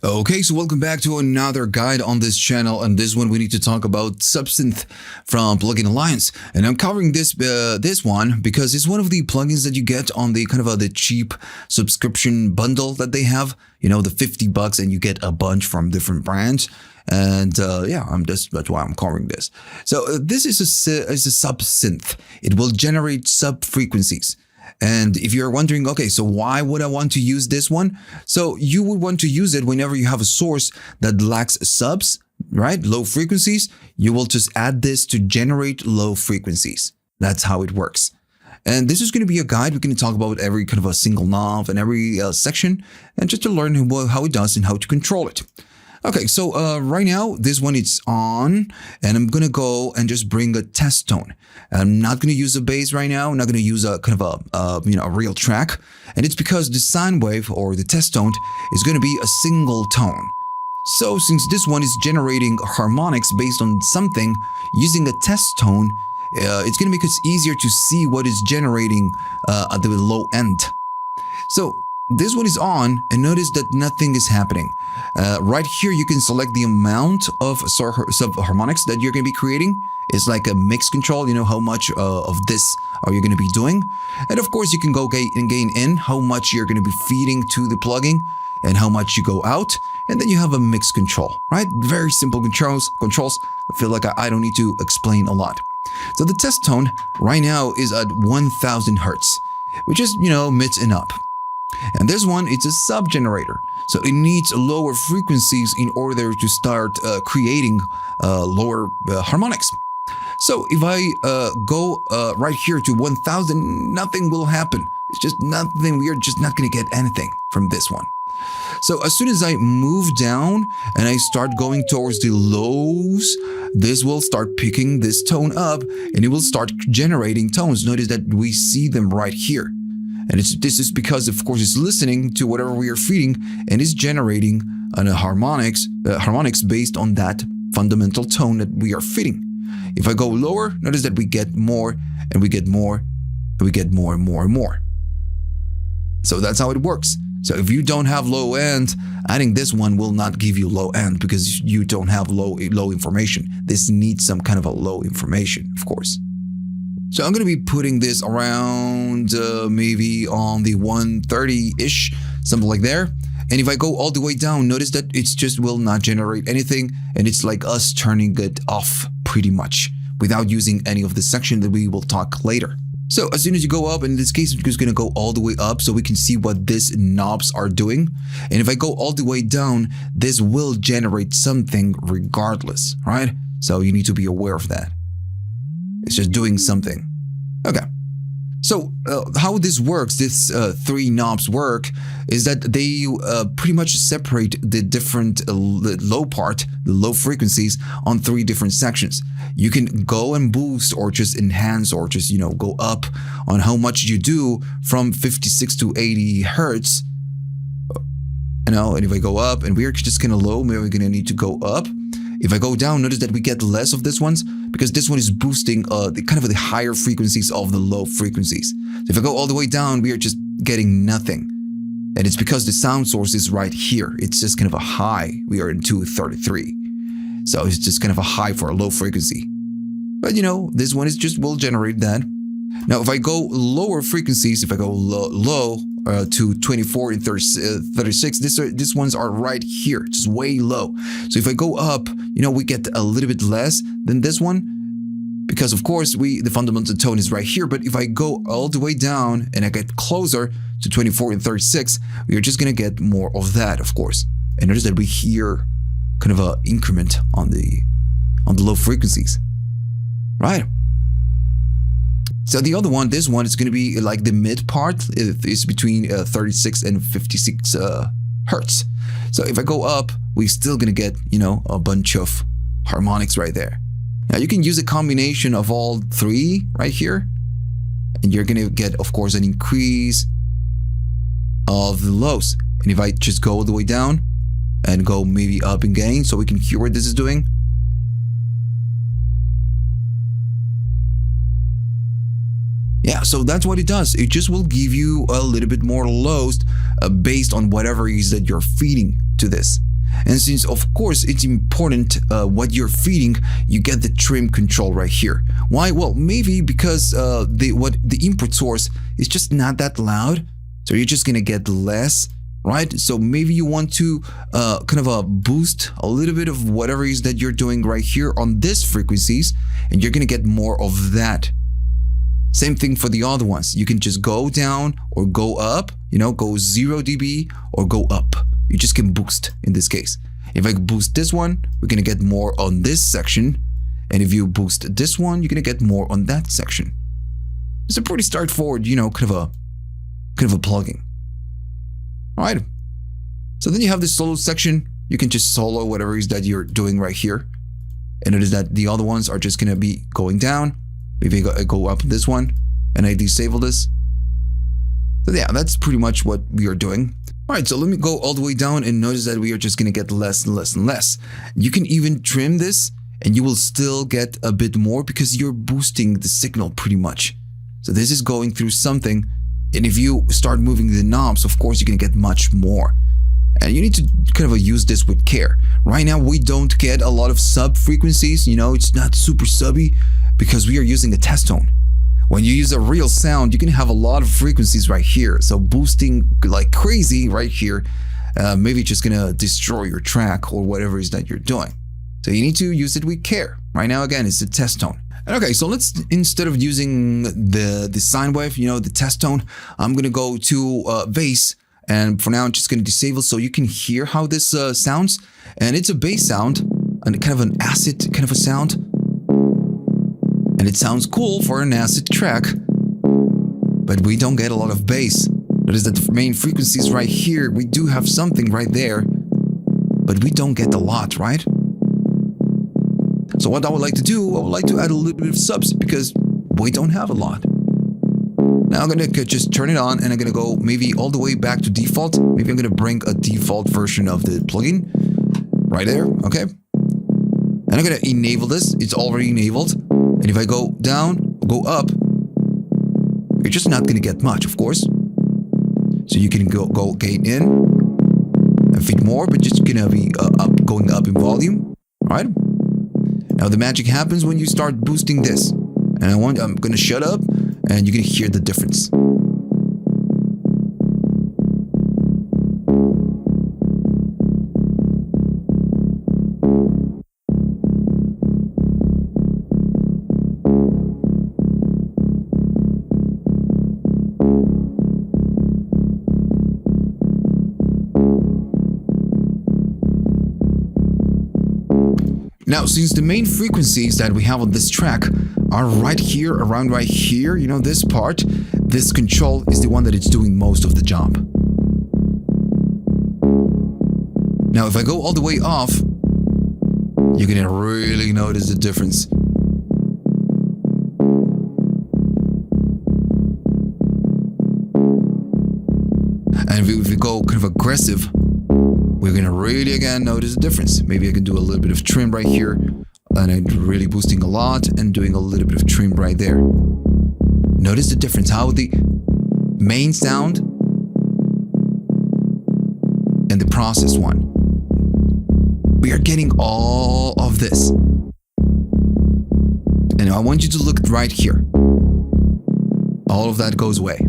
Okay, so welcome back to another guide on this channel, and this one we need to talk about SubSynth from Plugin Alliance. And I'm covering this one because it's one of the plugins that you get on the the cheap subscription bundle that they have. You know, the $50, and you get a bunch from different brands. And yeah, that's why I'm covering this. So this is a SubSynth. It will generate sub frequencies. And if you're wondering, okay, so why would I want to use this one? So you would want to use it whenever you have a source that lacks subs, right? Low frequencies. You will just add this to generate low frequencies. That's how it works. And this is going to be a guide. We're going to talk about every a single knob and every section, and just to learn how it does and how to control it. Okay, so right now, this one is on, and I'm going to go and just bring a test tone. I'm not going to use a bass right now. I'm not going to use a a real track. And it's because the sine wave or the test tone is going to be a single tone. So since this one is generating harmonics based on something, using a test tone, it's going to make it easier to see what is generating at the low end. So this one is on, and notice that nothing is happening. Right here, you can select the amount of sub-harmonics that you're going to be creating. It's like a mix control, you know, how much of this are you going to be doing. And of course, you can go gain in how much you're going to be feeding to the plugin and how much you go out. And then you have a mix control, right? Very simple controls. I feel like I don't need to explain a lot. So the test tone right now is at 1000 hertz, which is, mids and up. And this one, it's a sub-generator. So it needs lower frequencies in order to start creating lower harmonics. So if I go right here to 1000, nothing will happen. It's just nothing. We are just not going to get anything from this one. So as soon as I move down and I start going towards the lows, this will start picking this tone up, and it will start generating tones. Notice that we see them right here. And this is because, of course, it's listening to whatever we are feeding and is generating harmonics based on that fundamental tone that we are feeding. If I go lower, notice that we get more, and we get more, and we get more and more and more. So that's how it works. So if you don't have low end, adding this one will not give you low end because you don't have low information. This needs some kind of a low information, of course. So I'm going to be putting this around maybe on the 130-ish, something like there. And if I go all the way down, notice that it just will not generate anything. And it's like us turning it off pretty much without using any of the section that we will talk later. So as soon as you go up, in this case, it's going to go all the way up so we can see what these knobs are doing. And if I go all the way down, this will generate something regardless, right? So you need to be aware of that. It's just doing something. Okay. So how this works, these three knobs work, is that they pretty much separate the different low part, the low frequencies, on three different sections. You can go and boost or just enhance or just, go up on how much you do from 56 to 80 hertz. And if I go up and we're just kind of low, maybe we're going to need to go up. If I go down, notice that we get less of this ones because this one is boosting the higher frequencies of the low frequencies. So if I go all the way down, we are just getting nothing. And it's because the sound source is right here. It's just kind of a high. We are in 233. So it's just kind of a high for a low frequency. But this one will generate that. Now, if I go lower frequencies, if I go low to 24 and 36, these ones are right here, just way low. So if I go up, we get a little bit less than this one because, of course, the fundamental tone is right here. But if I go all the way down and I get closer to 24 and 36, we are just going to get more of that, of course. And notice that we hear kind of an increment on the low frequencies, right? So the other one, this one is going to be like the mid part. It's between 36 and 56 hertz. So if I go up, we're still going to get, a bunch of harmonics right there. Now you can use a combination of all three right here. And you're going to get, of course, an increase of the lows. And if I just go all the way down and go maybe up in gain so we can hear what this is doing. Yeah, so that's what it does. It just will give you a little bit more lows based on whatever it is that you're feeding to this. And since of course it's important what you're feeding, you get the trim control right here. Why? Well, maybe because the input source is just not that loud, so you're just gonna get less, right? So maybe you want to kind of boost a little bit of whatever it is that you're doing right here on these frequencies, and you're gonna get more of that. Same thing for the other ones. You can just go down or go up, go 0 dB or go up. You just can boost in this case. If I boost this one, we're gonna get more on this section. And if you boost this one, you're gonna get more on that section. It's a pretty straightforward, kind of a plugin. All right. So then you have this solo section. You can just solo whatever it is that you're doing right here. And notice that the other ones are just gonna be going down. Maybe I go up this one and I disable this. So yeah, that's pretty much what we are doing. All right, so let me go all the way down and notice that we are just gonna get less and less and less. You can even trim this and you will still get a bit more because you're boosting the signal pretty much. So this is going through something, and if you start moving the knobs, of course, you're gonna get much more. And you need to kind of use this with care. Right now, we don't get a lot of sub frequencies, it's not super subby because we are using a test tone. When you use a real sound, you can have a lot of frequencies right here. So boosting like crazy right here, maybe just gonna destroy your track or whatever it is that you're doing. So you need to use it with care. Right now, again, it's a test tone. Okay, so let's, instead of using the sine wave, the test tone, I'm gonna go to bass. And for now, I'm just going to disable so you can hear how this sounds. And it's a bass sound, and kind of an acid kind of a sound. And it sounds cool for an acid track, but we don't get a lot of bass. Notice that the main frequencies right here, we do have something right there, but we don't get a lot, right? So what I would like to do, I would like to add a little bit of subs because we don't have a lot. Now I'm gonna just turn it on and I'm gonna go maybe all the way back to default. Maybe I'm gonna bring a default version of the plugin right there, okay? And I'm gonna enable this, it's already enabled. And if I go down, go up, you're just not gonna get much, of course. So you can go gain in and feed more, but just gonna be going up in volume, all right? Now the magic happens when you start boosting this. And I'm gonna shut up and you're gonna hear the difference. Now, since the main frequencies that we have on this track are right here, around right here, this part, this control is the one that is doing most of the job. Now, if I go all the way off, you're gonna really notice the difference. And if we go kind of aggressive, we're gonna really again notice the difference. Maybe I can do a little bit of trim right here, and I'm really boosting a lot and doing a little bit of trim right there. Notice the difference, how the main sound and the processed one. We are getting all of this. And I want you to look right here. All of that goes away.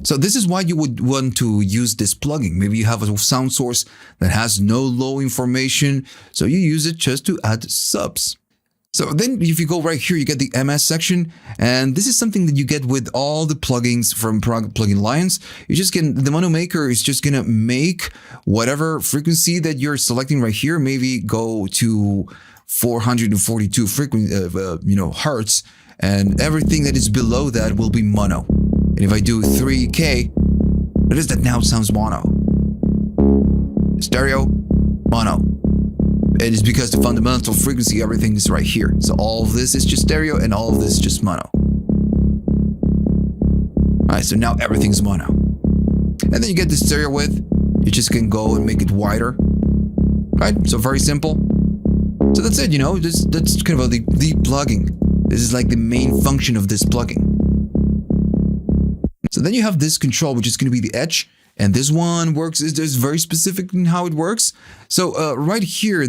So this is why you would want to use this plugin. Maybe you have a sound source that has no low information, so you use it just to add subs. So then if you go right here, you get the MS section, and this is something that you get with all the plugins from Plugin Alliance. You just get, the mono maker is just gonna make whatever frequency that you're selecting right here, maybe go to 442 hertz, and everything that is below that will be mono. And if I do 3K, notice that now it sounds mono. Stereo, mono. It is because the fundamental frequency, everything is right here. So all of this is just stereo and all of this is just mono. All right, so now everything's mono. And then you get the stereo width. You just can go and make it wider. Right, so very simple. So that's it, that's kind of the plugin. This is like the main function of this plugin. So then you have this control, which is going to be the edge, And this one works is very specific in how it works. So right here,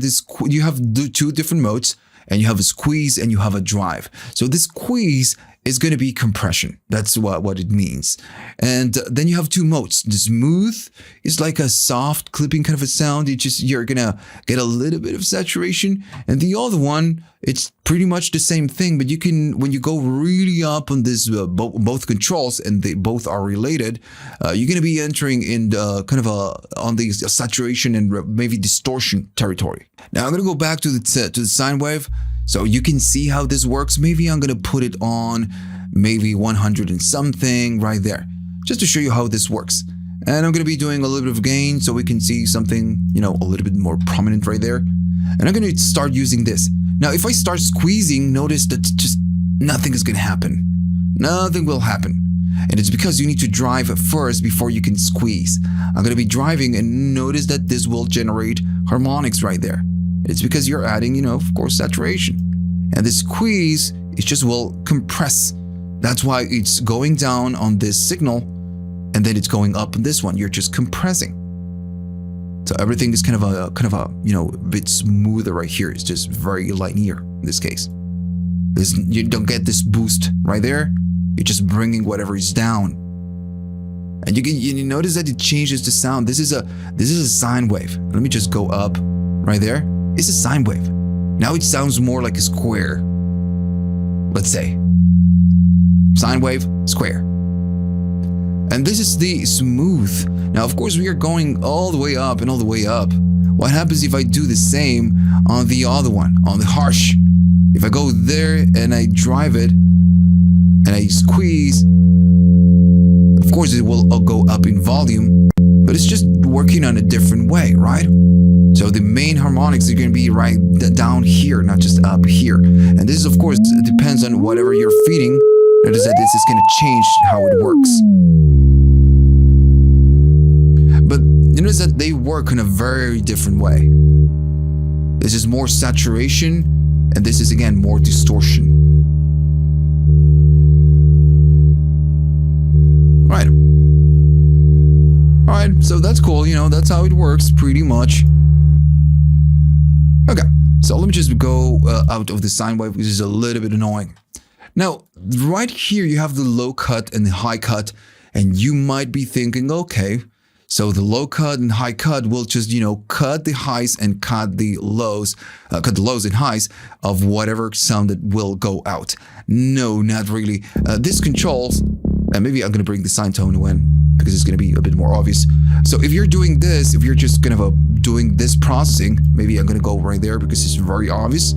you have two different modes, and you have a squeeze and you have a drive. So this squeeze is going to be compression. That's what it means. And then you have two modes. The smooth is like a soft clipping kind of a sound. You're going to get a little bit of saturation. And the other one, it's pretty much the same thing, but you can, when you go really up on this, both controls, and they both are related, you're going to be entering in on the saturation and maybe distortion territory. Now I'm going to go back to the sine wave. So you can see how this works. Maybe I'm going to put it on maybe 100 and something right there, just to show you how this works. And I'm going to be doing a little bit of gain so we can see something, a little bit more prominent right there. And I'm going to start using this. Now, if I start squeezing, notice that just nothing is going to happen. Nothing will happen. And it's because you need to drive first before you can squeeze. I'm going to be driving, and notice that this will generate harmonics right there. It's because you're adding, of course, saturation. And the squeeze, it just will compress. That's why it's going down on this signal, and then it's going up on this one. You're just compressing. So everything is kind of a bit smoother right here. It's just very linear in this case. You don't get this boost right there. You're just bringing whatever is down. And you notice that it changes the sound. This is a sine wave. Let me just go up right there. It's a sine wave. Now it sounds more like a square. Let's say sine wave, square. And this is the smooth. Now, of course, we are going all the way up and all the way up. What happens if I do the same on the other one, on the harsh? If I go there and I drive it and I squeeze, of course, it will go up in volume, but it's just working on a different way, right? So the main harmonics are going to be right down here, not just up here. And this is, of course, depends on whatever you're feeding. Notice that this is going to change how it works. But you notice that they work in a very different way. This is more saturation, and this is, again, more distortion. Right. Alright, so that's cool, that's how it works, pretty much. Okay, so let me just go out of the sine wave, which is a little bit annoying. Now, right here, you have the low cut and the high cut, and you might be thinking, okay, so the low cut and high cut will just, cut the highs and cut the lows and highs of whatever sound that will go out. No, not really. This controls, and maybe I'm going to bring the sine tone in because it's going to be a bit more obvious. So if you're doing this, if you're just kind of doing this processing, maybe I'm going to go right there because it's very obvious.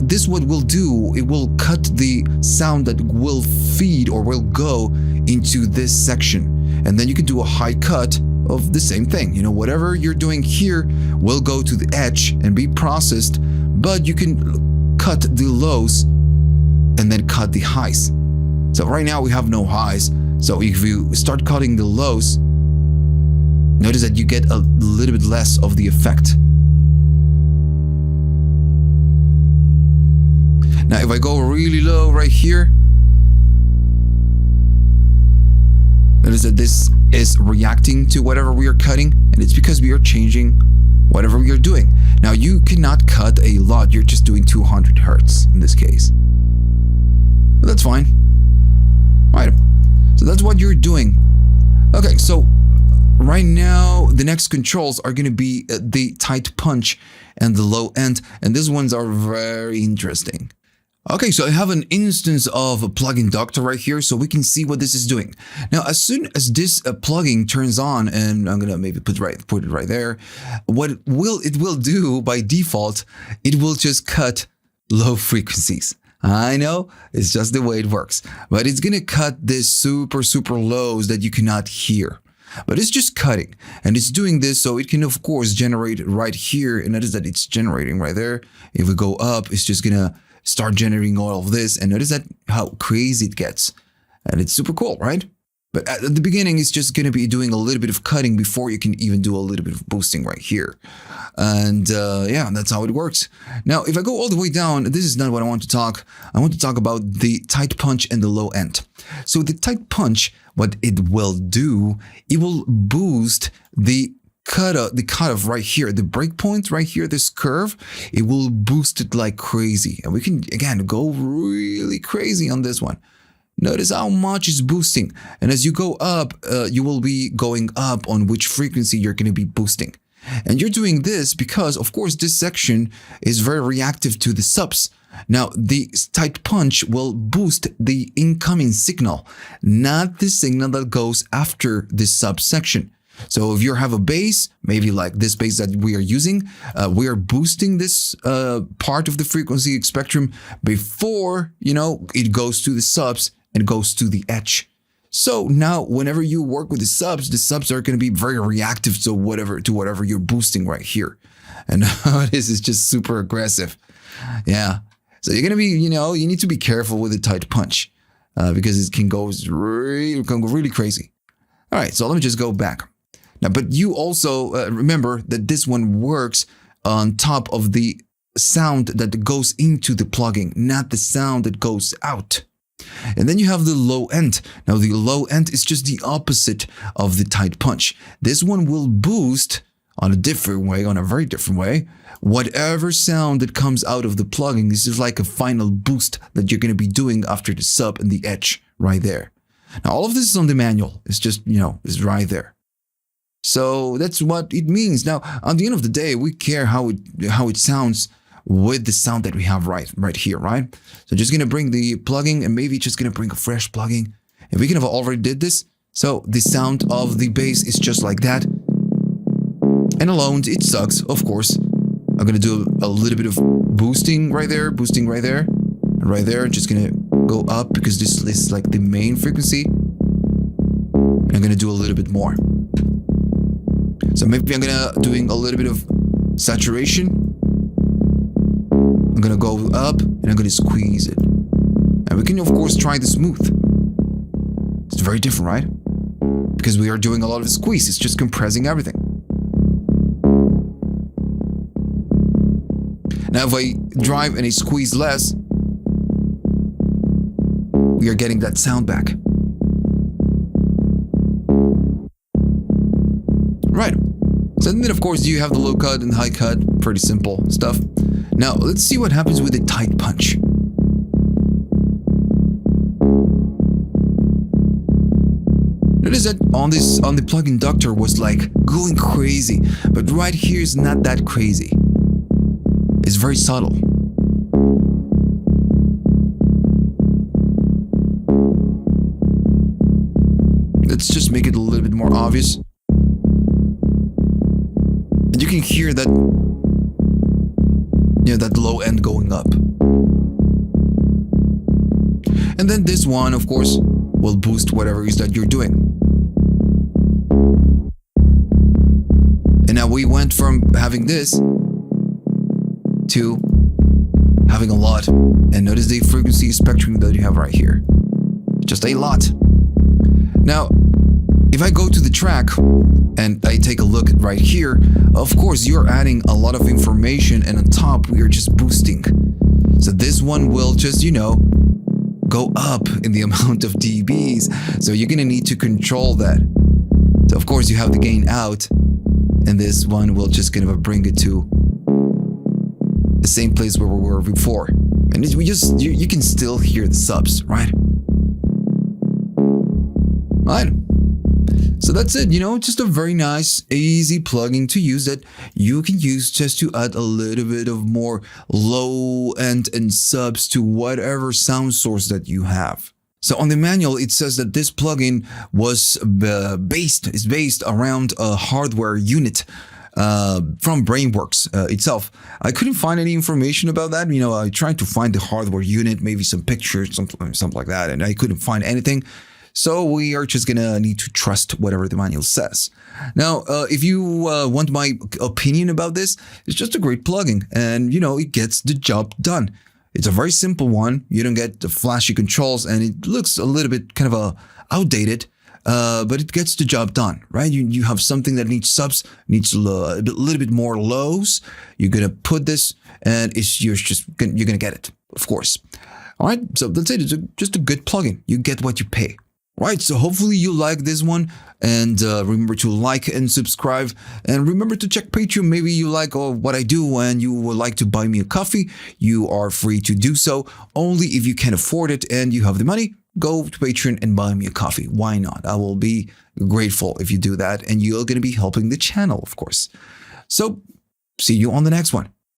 This what will do, it will cut the sound that will feed or will go into this section. And then you can do a high cut of the same thing. Whatever you're doing here will go to the edge and be processed, but you can cut the lows and then cut the highs. So right now we have no highs. So if you start cutting the lows, notice that you get a little bit less of the effect. Now, if I go really low right here, notice that this is reacting to whatever we are cutting, and it's because we are changing whatever we are doing. Now, you cannot cut a lot. You're just doing 200 hertz in this case. But that's fine. Right. So that's what you're doing. Okay, so right now, the next controls are going to be the tight punch and the low end, and these ones are very interesting. Okay, so I have an instance of a plugin doctor right here, so we can see what this is doing. Now, as soon as this plugin turns on, and I'm gonna maybe put it right there, what it will do by default, it will just cut low frequencies. I know, it's just the way it works, but it's gonna cut this super lows that you cannot hear. But it's just cutting, and it's doing this so it can, of course, generate right here, and notice that it's generating right there. If we go up, it's just gonna start generating all of this, and notice that how crazy it gets, and it's super cool, right? But at the beginning, it's just going to be doing a little bit of cutting before you can even do a little bit of boosting right here. And yeah, that's how it works. Now, if I go all the way down, this is not what I want to talk. I want to talk about the tight punch and the low end. So the tight punch, what it will do, it will boost the cutoff right here, the breakpoint right here, this curve, it will boost it like crazy. And we can, again, go really crazy on this one. Notice how much it's boosting. And as you go up, you will be going up on which frequency you're going to be boosting. And you're doing this because, of course, this section is very reactive to the subs. Now, the tight punch will boost the incoming signal, not the signal that goes after this subsection. So if you have a bass, maybe like this bass that we are using, we are boosting this part of the frequency spectrum before, it goes to the subs and goes to the edge. So now whenever you work with the subs are going to be very reactive to whatever you're boosting right here. And this is just super aggressive. Yeah. So you're going to be, you need to be careful with the tight punch because it can go really crazy. All right. So let me just go back. Now, but you also remember that this one works on top of the sound that goes into the plugin, not the sound that goes out. And then you have the low end. Now, the low end is just the opposite of the tight punch. This one will boost on a different way, on a very different way, whatever sound that comes out of the plugin. This is like a final boost that you're going to be doing after the sub and the edge right there. Now, all of this is on the manual. It's just, it's right there. So that's what it means. Now, at the end of the day, we care how it sounds with the sound that we have right here, right? So just going to bring the plugin and maybe just going to bring a fresh plugin. And we can have already did this. So the sound of the bass is just like that. And alone, it sucks, of course. I'm going to do a little bit of boosting right there, and right there. Just going to go up because this is like the main frequency. And I'm going to do a little bit more. So maybe I'm gonna doing a little bit of saturation. I'm gonna go up and I'm gonna squeeze it. And we can of course try the smooth. It's very different, right? Because we are doing a lot of squeeze. It's just compressing everything. Now if I drive and I squeeze less, we are getting that sound back. Right. So then, of course, you have the low cut and high cut. Pretty simple stuff. Now, let's see what happens with the tight punch. Notice that on the plugin Doctor was like going crazy, but right here is not that crazy. It's very subtle. Let's just make it a little bit more obvious. And you can hear that, that low end going up. And then this one, of course, will boost whatever it is that you're doing. And now we went from having this to having a lot. And notice the frequency spectrum that you have right here. Just a lot. Now, if I go to the track and I take a look at right here, of course, you're adding a lot of information and on top, we are just boosting. So this one will just, go up in the amount of dBs. So you're going to need to control that. So of course, you have the gain out and this one will just kind of bring it to the same place where we were before. And you can still hear the subs, right? Right. So that's it, just a very nice, easy plugin to use that you can use just to add a little bit of more low end and subs to whatever sound source that you have. So on the manual, it says that this plugin was based around a hardware unit from Brainworks itself. I couldn't find any information about that. I tried to find the hardware unit, maybe some pictures, something like that, and I couldn't find anything. So we are just gonna need to trust whatever the manual says. Now, if you want my opinion about this, it's just a great plugin and, it gets the job done. It's a very simple one. You don't get the flashy controls and it looks a little bit kind of outdated. but it gets the job done, right? You have something that needs subs, needs a little bit more lows. You're gonna put this, and you're gonna get it, of course. All right, so that's it. It's just a good plugin. You get what you pay. Right, so hopefully you like this one, and remember to like and subscribe, and remember to check Patreon. Maybe you like what I do and you would like to buy me a coffee. You are free to do so, only if you can afford it and you have the money. Go to Patreon and buy me a coffee. Why not? I will be grateful if you do that, and you're going to be helping the channel, of course. So see you on the next one.